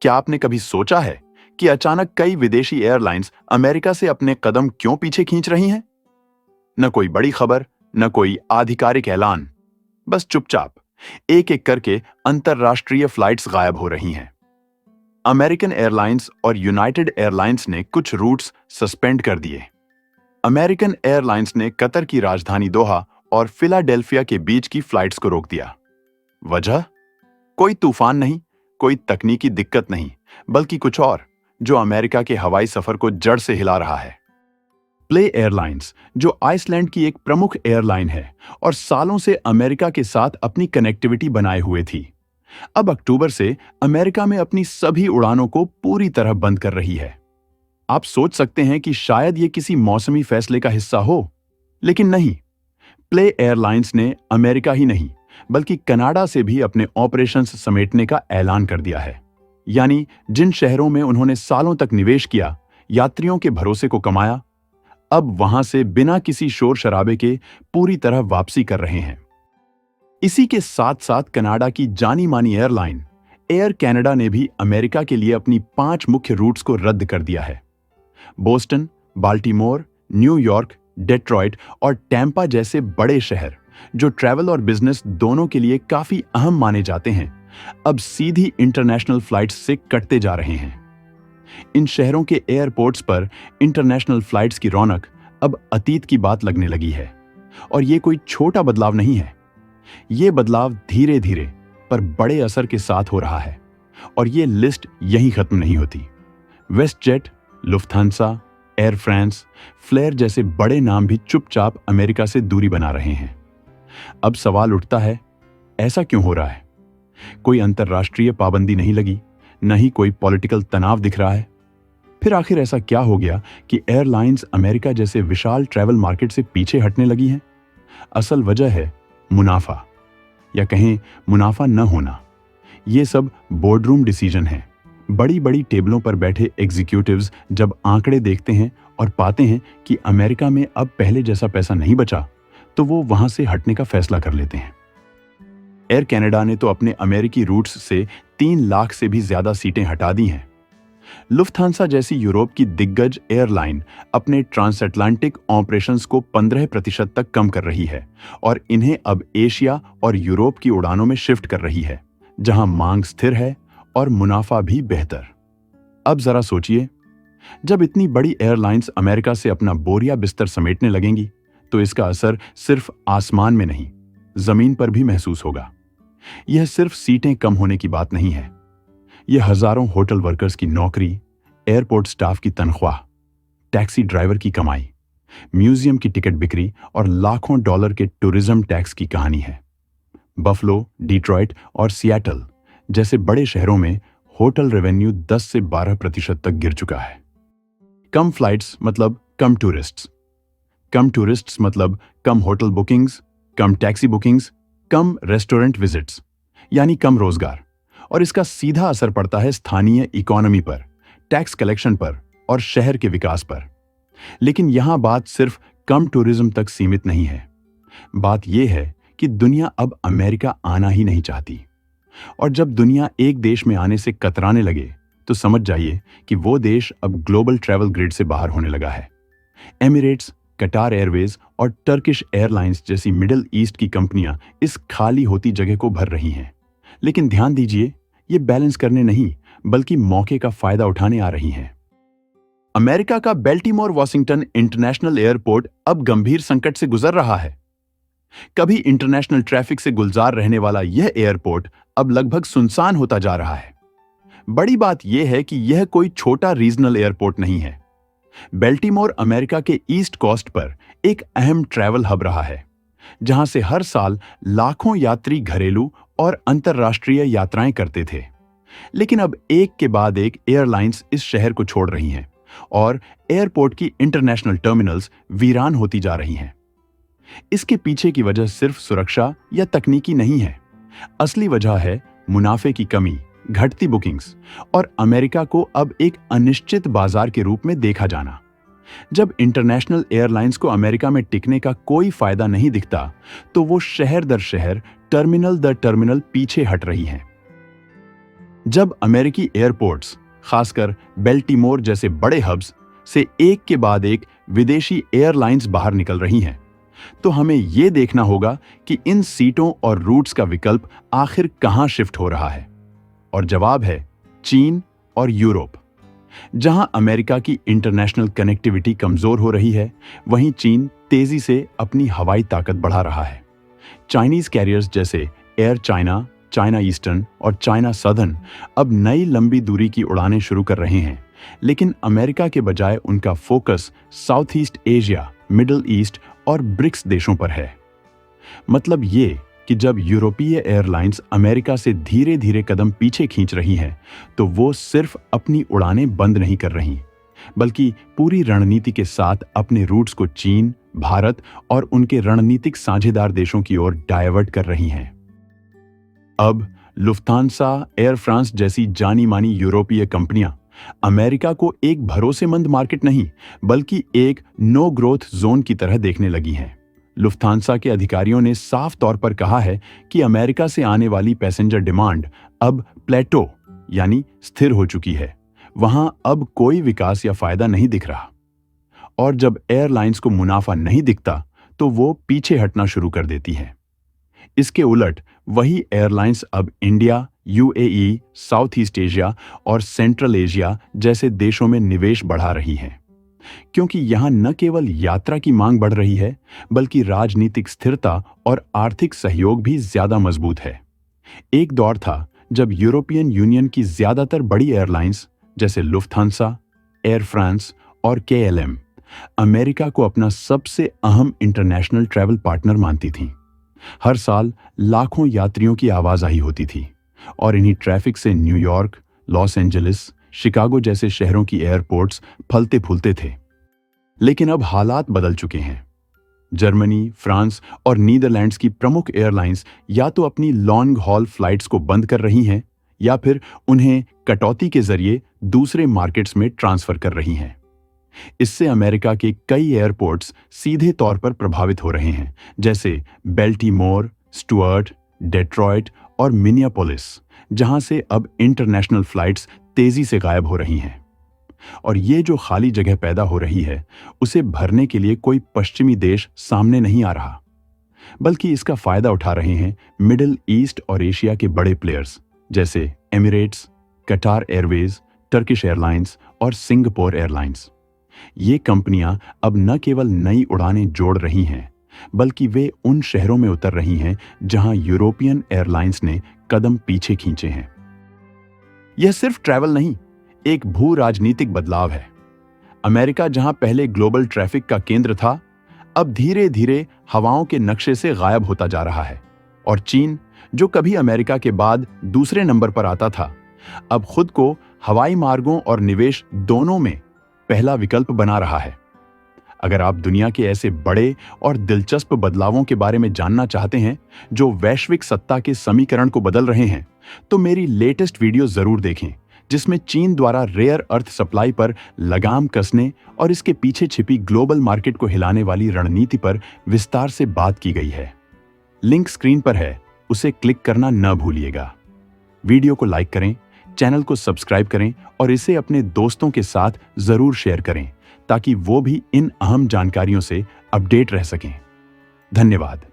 क्या आपने कभी सोचा है कि अचानक कई विदेशी एयरलाइंस अमेरिका से अपने कदम क्यों पीछे खींच रही हैं? न कोई बड़ी खबर, न कोई आधिकारिक ऐलान, बस चुपचाप एक एक करके अंतरराष्ट्रीय फ्लाइट्स गायब हो रही हैं। अमेरिकन एयरलाइंस और यूनाइटेड एयरलाइंस ने कुछ रूट्स सस्पेंड कर दिए। अमेरिकन एयरलाइंस ने कतर की राजधानी दोहा और फिलाडेल्फिया के बीच की फ्लाइट्स को रोक दिया। वजह? कोई तूफान नहीं, कोई तकनीकी दिक्कत नहीं, बल्कि कुछ और जो अमेरिका के हवाई सफर को जड़ से हिला रहा है। प्ले एयरलाइंस, जो आइसलैंड की एक प्रमुख एयरलाइन है और सालों से अमेरिका के साथ अपनी कनेक्टिविटी बनाए हुए थी, अब अक्टूबर से अमेरिका में अपनी सभी उड़ानों को पूरी तरह बंद कर रही है। आप सोच सकते हैं कि शायद ये किसी मौसमी फैसले का हिस्सा हो, लेकिन नहीं। प्ले एयरलाइंस ने अमेरिका ही नहीं, बल्कि कनाडा से भी अपने ऑपरेशंस समेटने का ऐलान कर दिया है। यानी जिन शहरों में उन्होंने सालों तक निवेश किया, यात्रियों के भरोसे को कमाया, अब वहां से बिना किसी शोर शराबे के पूरी तरह वापसी कर रहे हैं। इसी के साथ साथ कनाडा की जानी मानी एयरलाइन एयर कनाडा ने भी अमेरिका के लिए अपनी 5 मुख्य रूट्स को रद्द कर दिया है। बोस्टन, बाल्टीमोर, न्यूयॉर्क, डेट्रॉइट और टैंपा जैसे बड़े शहर, जो ट्रैवल और बिजनेस दोनों के लिए काफी अहम माने जाते हैं, अब सीधी इंटरनेशनल फ्लाइट्स से कटते जा रहे हैं। इन शहरों के एयरपोर्ट्स पर इंटरनेशनल फ्लाइट्स की रौनक अब अतीत की बात लगने लगी है। और ये कोई छोटा बदलाव नहीं है। ये बदलाव धीरे धीरे पर बड़े असर के साथ हो रहा है। और ये लिस्ट यहीं खत्म नहीं होती। WestJet, Lufthansa, Air France, Flair जैसे बड़े नाम भी चुपचाप अमेरिका से दूरी बना रहे हैं। अब सवाल उठता है, ऐसा क्यों हो रहा है? कोई अंतरराष्ट्रीय पाबंदी नहीं लगी, न ही कोई पॉलिटिकल तनाव दिख रहा है। फिर आखिर ऐसा क्या हो गया कि एयरलाइंस अमेरिका जैसे विशाल ट्रैवल मार्केट से पीछे हटने लगी हैं? असल वजह है मुनाफा, या कहें मुनाफा न होना। ये सब बोर्डरूम डिसीजन है। बड़ी बड़ी टेबलों पर बैठे एग्जीक्यूटिव्स जब आंकड़े देखते हैं और पाते हैं कि अमेरिका में अब पहले जैसा पैसा नहीं बचा, तो वो वहां से हटने का फैसला कर लेते हैं। एयर कनाडा ने तो अपने अमेरिकी रूट्स से 3 लाख से भी ज्यादा सीटें हटा दी हैं। लुफ्थांसा जैसी यूरोप की दिग्गज एयरलाइन अपने ट्रांसअटलांटिक ऑपरेशंस को 15% तक कम कर रही है और इन्हें अब एशिया और यूरोप की उड़ानों में शिफ्ट कर रही है, जहां मांग स्थिर है और मुनाफा भी बेहतर। अब जरा सोचिए, जब इतनी बड़ी एयरलाइंस अमेरिका से अपना बोरिया बिस्तर समेटने लगेंगी, तो इसका असर सिर्फ आसमान में नहीं, जमीन पर भी महसूस होगा। यह सिर्फ सीटें कम होने की बात नहीं है। यह हजारों होटल वर्कर्स की नौकरी, एयरपोर्ट स्टाफ की तनख्वाह, टैक्सी ड्राइवर की कमाई, म्यूजियम की टिकट बिक्री और लाखों डॉलर के टूरिज्म टैक्स की कहानी है। बफलो, डिट्रॉइट और सियाटल जैसे बड़े शहरों में होटल रेवेन्यू 10 से 12% तक गिर चुका है। कम फ्लाइट्स मतलब कम टूरिस्ट्स, कम टूरिस्ट्स मतलब कम होटल बुकिंग्स, कम टैक्सी बुकिंग्स, कम रेस्टोरेंट विजिट्स, यानी कम रोजगार। और इसका सीधा असर पड़ता है स्थानीय इकोनॉमी पर, टैक्स कलेक्शन पर और शहर के विकास पर। लेकिन यहां बात सिर्फ कम टूरिज्म तक सीमित नहीं है। बात यह है कि दुनिया अब अमेरिका आना ही नहीं चाहती। और जब दुनिया एक देश में आने से कतराने लगे, तो समझ जाइए कि वो देश अब ग्लोबल ट्रैवल ग्रिड से बाहर होने लगा है। एमिरेट्स, कटार एयरवेज और टर्किश एयरलाइंस जैसी मिडिल ईस्ट की कंपनियां इस खाली होती जगह को भर रही हैं। लेकिन ध्यान दीजिए, ये बैलेंस करने नहीं, बल्कि मौके का फायदा उठाने आ रही हैं। अमेरिका का बेल्टीमोर वॉशिंगटन इंटरनेशनल एयरपोर्ट अब गंभीर संकट से गुजर रहा है। कभी इंटरनेशनल ट्रैफिक से गुलजार रहने वाला यह एयरपोर्ट अब लगभग सुनसान होता जा रहा है। बड़ी बात यह है कि यह कोई छोटा रीजनल एयरपोर्ट नहीं है। बेल्टीमोर अमेरिका के ईस्ट कोस्ट पर एक अहम ट्रैवल हब रहा है, जहां से हर साल लाखों यात्री घरेलू और अंतर्राष्ट्रीय यात्राएं करते थे। लेकिन अब एक के बाद एक एयरलाइंस इस शहर को छोड़ रही हैं और एयरपोर्ट की इंटरनेशनल टर्मिनल्स वीरान होती जा रही हैं। इसके पीछे की वजह सिर्फ सुरक्षा या तकनीकी नहीं है। असली वजह है मुनाफे की कमी, घटती बुकिंग्स और अमेरिका को अब एक अनिश्चित बाजार के रूप में देखा जाना। जब इंटरनेशनल एयरलाइंस को अमेरिका में टिकने का कोई फायदा नहीं दिखता, तो वो शहर दर शहर, टर्मिनल दर टर्मिनल पीछे हट रही हैं। जब अमेरिकी एयरपोर्ट्स, खासकर बेल्टीमोर जैसे बड़े हब्स से एक के बाद एक विदेशी एयरलाइंस बाहर निकल रही हैं, तो हमें यह देखना होगा कि इन सीटों और रूट्स का विकल्प आखिर कहां शिफ्ट हो रहा है। और जवाब है चीन और यूरोप। जहां अमेरिका की इंटरनेशनल कनेक्टिविटी कमजोर हो रही है, वहीं चीन तेजी से अपनी हवाई ताकत बढ़ा रहा है। चाइनीज कैरियर्स जैसे एयर चाइना, चाइना ईस्टर्न और चाइना सदर्न अब नई लंबी दूरी की उड़ानें शुरू कर रहे हैं, लेकिन अमेरिका के बजाय उनका focus south east Asia, middle east और ब्रिक्स देशों पर है। मतलब ये कि जब यूरोपीय एयरलाइंस अमेरिका से धीरे धीरे कदम पीछे खींच रही हैं, तो वो सिर्फ अपनी उड़ानें बंद नहीं कर रही, बल्कि पूरी रणनीति के साथ अपने रूट्स को चीन, भारत और उनके रणनीतिक साझेदार देशों की ओर डायवर्ट कर रही हैं। अब लुफ्थांसा, एयर फ्रांस जैसी जानी मानी यूरोपीय कंपनियां अमेरिका को एक भरोसेमंद मार्केट नहीं, बल्कि एक नो ग्रोथ जोन की तरह देखने लगी हैं। लुफ्थांसा के अधिकारियों ने साफ तौर पर कहा है कि अमेरिका से आने वाली पैसेंजर डिमांड अब प्लेटो यानी स्थिर हो चुकी है। वहां अब कोई विकास या फायदा नहीं दिख रहा। और जब एयरलाइंस को मुनाफा नहीं दिखता, तो वो पीछे हटना शुरू कर देती हैं। इसके उलट वही एयरलाइंस अब India, UAE, south east Asia और सेंट्रल एशिया जैसे देशों में निवेश बढ़ा रही हैं, क्योंकि यहां न केवल यात्रा की मांग बढ़ रही है, बल्कि राजनीतिक स्थिरता और आर्थिक सहयोग भी ज्यादा मजबूत है। एक दौर था जब यूरोपियन यूनियन की ज्यादातर बड़ी एयरलाइंस जैसे लुफ्थांसा, एयर फ्रांस और केएलएम अमेरिका को अपना सबसे अहम इंटरनेशनल ट्रैवल पार्टनर मानती थीं। हर साल लाखों यात्रियों की आवाजाही होती थी और इन्हीं ट्रैफिक से न्यूयॉर्क, लॉस एंजलिस, शिकागो जैसे शहरों की एयरपोर्ट्स फलते फूलते थे। लेकिन अब हालात बदल चुके हैं। जर्मनी, फ्रांस और नीदरलैंड्स की प्रमुख एयरलाइंस या तो अपनी लॉन्ग हॉल फ्लाइट्स को बंद कर रही हैं या फिर उन्हें कटौती के जरिए दूसरे मार्केट्स में ट्रांसफर कर रही हैं। इससे अमेरिका के कई एयरपोर्ट्स सीधे तौर पर प्रभावित हो रहे हैं, जैसे बेल्टीमोर, स्टुअर्ट, डेट्रॉयट और मिनियापोलिस, जहां से अब इंटरनेशनल फ्लाइट्स तेजी से गायब हो रही हैं। और ये जो खाली जगह पैदा हो रही है, उसे भरने के लिए कोई पश्चिमी देश सामने नहीं आ रहा, बल्कि इसका फायदा उठा रहे हैं मिडिल ईस्ट और एशिया के बड़े प्लेयर्स जैसे एमिरेट्स, कटार एयरवेज, टर्किश एयरलाइंस और सिंगापुर एयरलाइंस। ये कंपनियां अब न केवल नई उड़ानें जोड़ रही हैं, बल्कि वे उन शहरों में उतर रही हैं जहां यूरोपियन एयरलाइंस ने कदम पीछे खींचे हैं। यह सिर्फ ट्रैवल नहीं, एक भू राजनीतिक बदलाव है। अमेरिका जहां पहले ग्लोबल ट्रैफिक का केंद्र था, अब धीरे धीरे हवाओं के नक्शे से गायब होता जा रहा है। और चीन, जो कभी अमेरिका के बाद दूसरे नंबर पर आता था, अब खुद को हवाई मार्गों और निवेश दोनों में पहला विकल्प बना रहा है। अगर आप दुनिया के ऐसे बड़े और दिलचस्प बदलावों के बारे में जानना चाहते हैं जो वैश्विक सत्ता के समीकरण को बदल रहे हैं, तो मेरी लेटेस्ट वीडियो जरूर देखें, जिसमें चीन द्वारा रेयर अर्थ सप्लाई पर लगाम कसने और इसके पीछे छिपी ग्लोबल मार्केट को हिलाने वाली रणनीति पर विस्तार से बात की गई है। लिंक स्क्रीन पर है, उसे क्लिक करना न भूलिएगा। वीडियो को लाइक करें, चैनल को सब्सक्राइब करें और इसे अपने दोस्तों के साथ जरूर शेयर करें, ताकि वो भी इन अहम जानकारियों से अपडेट रह सकें। धन्यवाद।